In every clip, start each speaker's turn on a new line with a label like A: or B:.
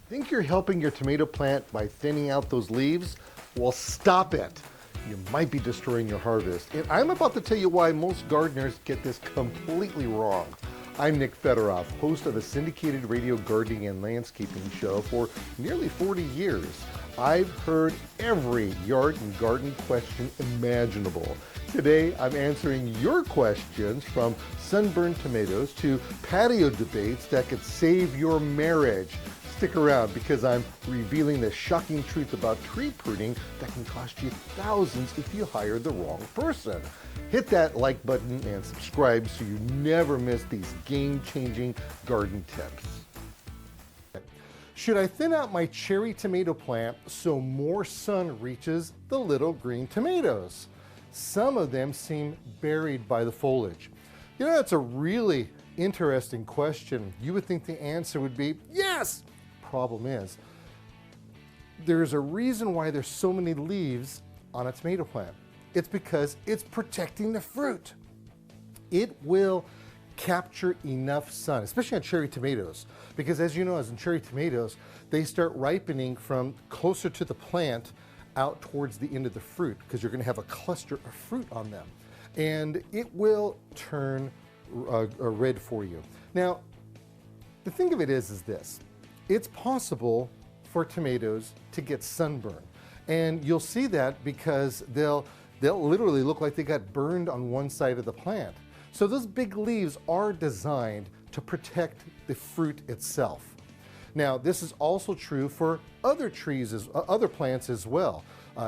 A: Think you're helping your tomato plant by thinning out those leaves? Well, stop it. You might be destroying your harvest. And I'm about to tell you why most gardeners get this completely wrong. I'm Nick Federoff, host of a syndicated radio gardening and landscaping show for nearly 40 years. I've heard every yard and garden question imaginable. Today, I'm answering your questions from sunburned tomatoes to patio debates that could save your marriage. Stick around because I'm revealing the shocking truth about tree pruning that can cost you thousands if you hire the wrong person. Hit that like button and subscribe so you never miss these game-changing garden tips. Should I thin out my cherry tomato plant so more sun reaches the little green tomatoes? Some of them seem buried by the foliage. You know, that's a really interesting question. You would think the answer would be yes. Problem is, there's a reason why there's so many leaves on a tomato plant. It's because it's protecting the fruit. It will capture enough sun, especially on cherry tomatoes, because as you know, as in cherry tomatoes, they start ripening from closer to the plant out towards the end of the fruit, because you're going to have a cluster of fruit on them, and it will turn red for you. Now, the thing of it is this. It's possible for tomatoes to get sunburn, and you'll see that because they'll literally look like they got burned on one side of the plant. So those big leaves are designed to protect the fruit itself. Now, this is also true for other trees, other plants as well.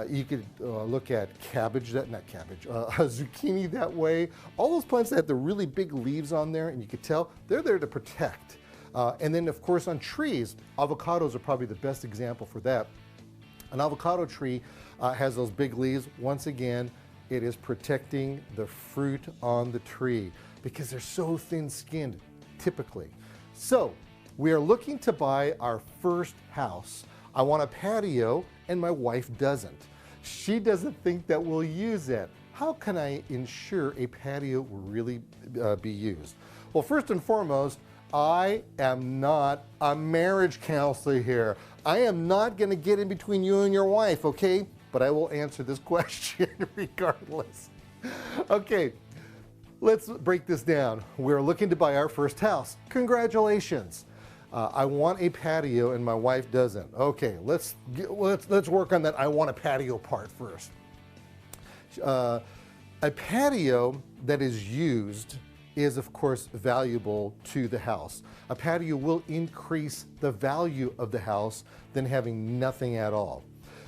A: You could look at zucchini that way. All those plants that have the really big leaves on there, and you could tell they're there to protect. And then, of course, on trees, avocados are probably the best example for that. An avocado tree has those big leaves. Once again, it is protecting the fruit on the tree because they're so thin-skinned, typically. So, we are looking to buy our first house. I want a patio, and my wife doesn't. She doesn't think that we'll use it. How can I ensure a patio will really be used? Well, first and foremost, I am not a marriage counselor here. I am not going to get in between you and your wife, okay? But I will answer this question regardless. Okay, let's break this down. We're looking to buy our first house. Congratulations. I want a patio and my wife doesn't. Okay, let's work on that I want a patio part first. A patio that is used is of course valuable to the house. A patio will increase the value of the house than having nothing at all.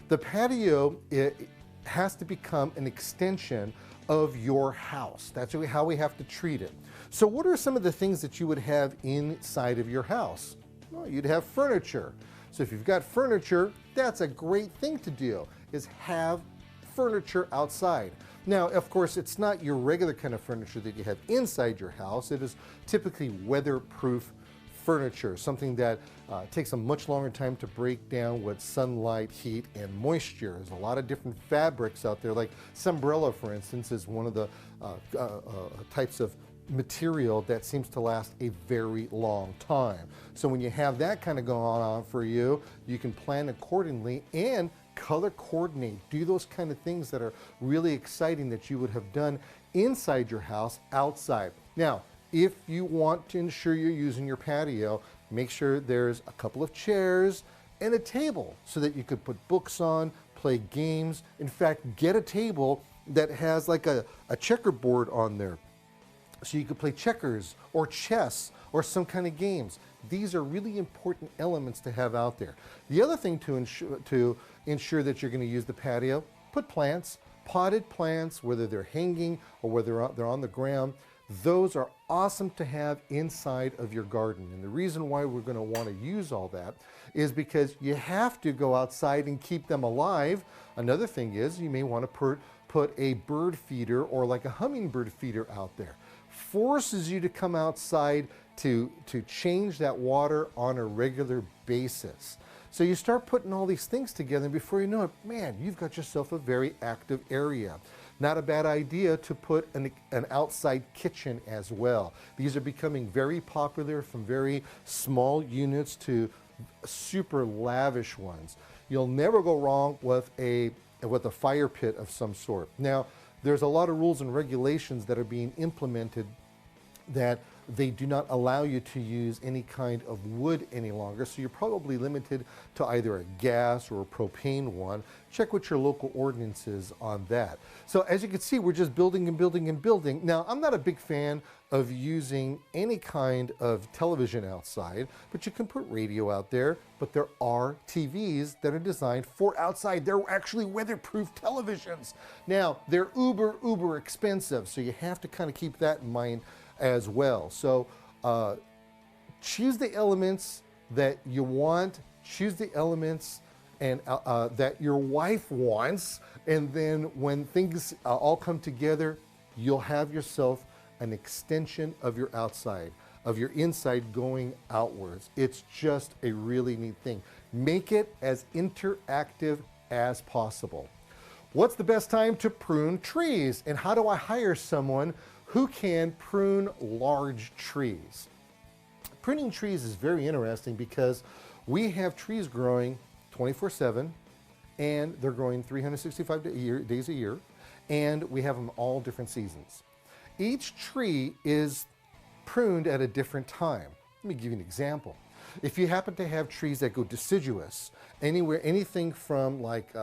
A: The patio, it has to become an extension of your house. That's how we have to treat it. So what are some of the things that you would have inside of your house? Well, you'd have furniture. So if you've got furniture, that's a great thing to do, is have furniture outside. Now, of course, it's not your regular kind of furniture that you have inside your house. It is typically weatherproof furniture, something that takes a much longer time to break down with sunlight, heat, and moisture. There's a lot of different fabrics out there, like Sunbrella, for instance, is one of the types of material that seems to last a very long time. So when you have that kind of going on for you, you can plan accordingly and color coordinate, do those kind of things that are really exciting that you would have done inside your house, outside. Now, if you want to ensure you're using your patio, make sure there's a couple of chairs and a table so that you could put books on, play games. In fact, get a table that has like a checkerboard on there so you could play checkers or chess or some kind of games. These are really important elements to have out there. The other thing to ensure that you're going to use the patio, put plants, potted plants, whether they're hanging or whether they're on the ground. Those are awesome to have inside of your garden. And the reason why we're going to want to use all that is because you have to go outside and keep them alive. Another thing is you may want to put a bird feeder or like a hummingbird feeder out there. Forces you to come outside to change that water on a regular basis. So you start putting all these things together, and before you know it, man, you've got yourself a very active area. Not a bad idea to put an outside kitchen as well. These are becoming very popular, from very small units to super lavish ones. You'll never go wrong with a fire pit of some sort. Now, there's a lot of rules and regulations that are being implemented that they do not allow you to use any kind of wood any longer, so you're probably limited to either a gas or a propane one. Check with your local ordinances on that. So as you can see, we're just building and building and building. Now, I'm not a big fan of using any kind of television outside, but you can put radio out there, but there are TVs that are designed for outside. They're actually weatherproof televisions. Now, they're uber expensive, so you have to kind of keep that in mind as well. So choose the elements that you want, choose the elements and that your wife wants, and then when things all come together, you'll have yourself an extension of your outside, of your inside going outwards. It's just a really neat thing. Make it as interactive as possible. What's the best time to prune trees, and how do I hire someone who can prune large trees? Pruning trees is very interesting because we have trees growing 24/7, and they're growing 365 days a year, and we have them all different seasons. Each tree is pruned at a different time. Let me give you an example. If you happen to have trees that go deciduous, anything from like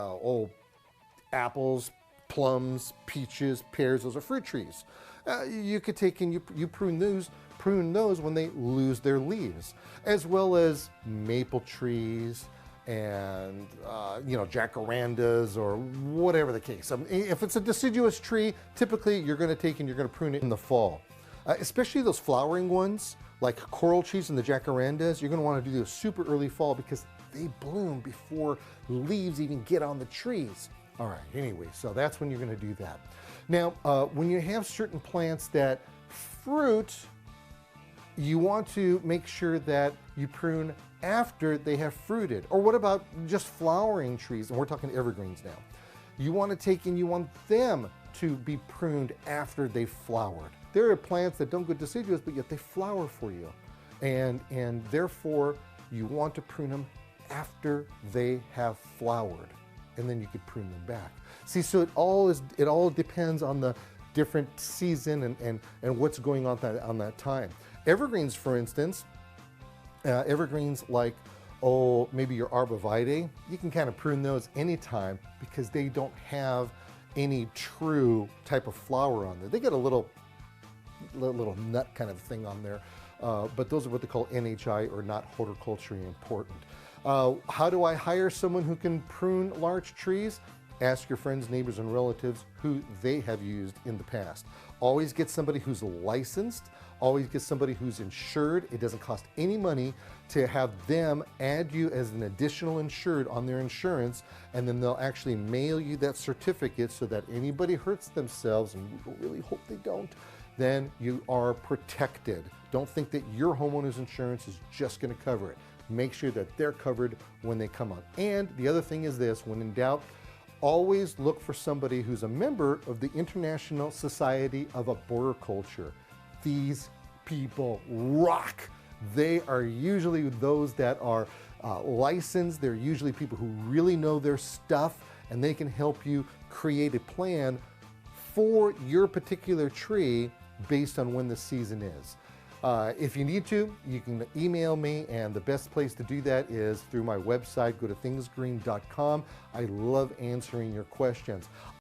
A: apples, plums, peaches, pears, those are fruit trees. You could take and you prune those when they lose their leaves, as well as maple trees and jacarandas or whatever the case. If it's a deciduous tree, typically you're going to take and you're going to prune it in the fall, especially those flowering ones like coral trees and the jacarandas. You're going to want to do those super early fall because they bloom before leaves even get on the trees. All right, anyway, so that's when you're going to do that. Now, when you have certain plants that fruit, you want to make sure that you prune after they have fruited. Or what about just flowering trees? And we're talking evergreens now. You want to take and you want them to be pruned after they've flowered. There are plants that don't go deciduous, but yet they flower for you. And therefore, you want to prune them after they have flowered. And then you could prune them back. See, so it all depends on the different season and what's going on that time. Evergreens, for instance, evergreens like maybe your arborvitae, you can kind of prune those anytime because they don't have any true type of flower on there. They get a little nut kind of thing on there, but those are what they call NHI, or not horticulturally important. How do I hire someone who can prune large trees? Ask your friends, neighbors, and relatives who they have used in the past. Always get somebody who's licensed. Always get somebody who's insured. It doesn't cost any money to have them add you as an additional insured on their insurance, and then they'll actually mail you that certificate so that anybody hurts themselves, and we really hope they don't, then you are protected. Don't think that your homeowner's insurance is just going to cover it. Make sure that they're covered when they come on. And the other thing is this: when in doubt, always look for somebody who's a member of the International Society of Arboriculture. These people rock. They are usually those that are licensed. They're usually people who really know their stuff, and they can help you create a plan for your particular tree based on when the season is. If you need to, you can email me, and the best place to do that is through my website. Go to thingsgreen.com. I love answering your questions.